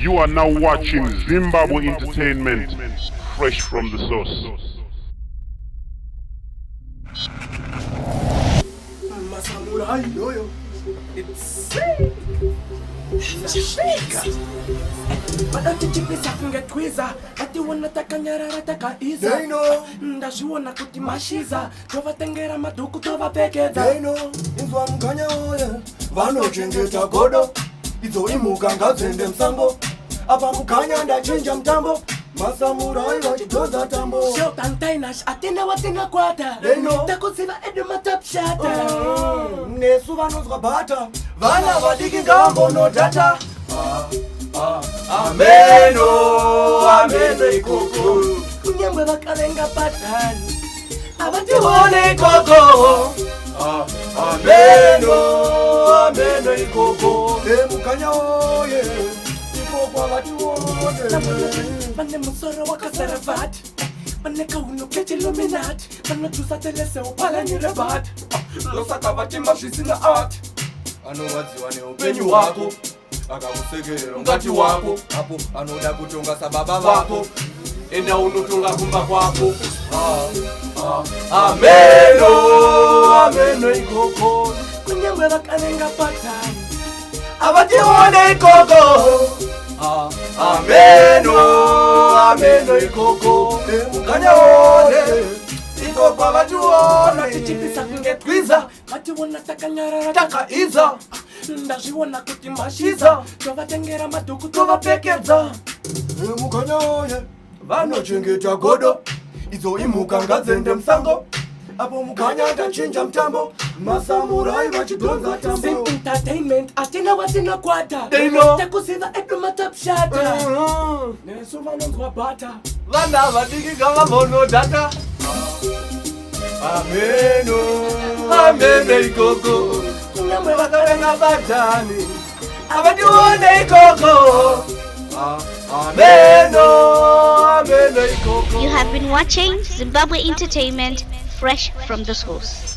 You are now watching Zimbabwe Entertainment, fresh from the source. Masamurai yoyo, it's Badatichipisa kungetwiza ati wanataka nyarara takaiza ndazviona kuti mashiza tovatengera madhuku tovapfekedza inzwa mukanya oye vanochengeta godo idzo imuka ngadzende musango apa mukanya ndachinja mutambo masamurai vachidhodza tambo shotantainash atenda watingakwata takuziva edu matapshata nesu vanonzwa bhata vana vadiki ngavambonodhata ameno ameno ikoko kunyangwe vakavenga patani avatione ikoko ameno ameno ikoko emukanya oye ikoko avatione vane musoro wakasaravati vane kauno kechiluminati vanotusateleseupalanyirebati losaka vatimba zvisina ati anowadziwa neupenyu hwako akakusekerera ungati wako apo anoda kutonga sababa vako enda unotonga kumba kwako ameno ameno ikoko kunyangwe vakavenga patani avatione ikoko ameno ameno ikoko mukanyaone ikoko avatione tichipisa kungetwiza vationa takanyarara takaiza ndazviona kuti mashiza tovatengera madhuku tovapfekedza mukanyaoye vanochengeta godo idzo imuka ngadzende musango apo mukanya ndachinja mutambo masamurai vachidhodza tambo entertainment atina watinakwata takuziva edu matapshata nesu vanonzwa bhata vana vadiki ngavambonodhata ameno ameno ikoko kunyangwe vakavenga badhani avatione ikoko ameno ameno ikoko. You have been watching Zimbabwe Entertainment, fresh from the source.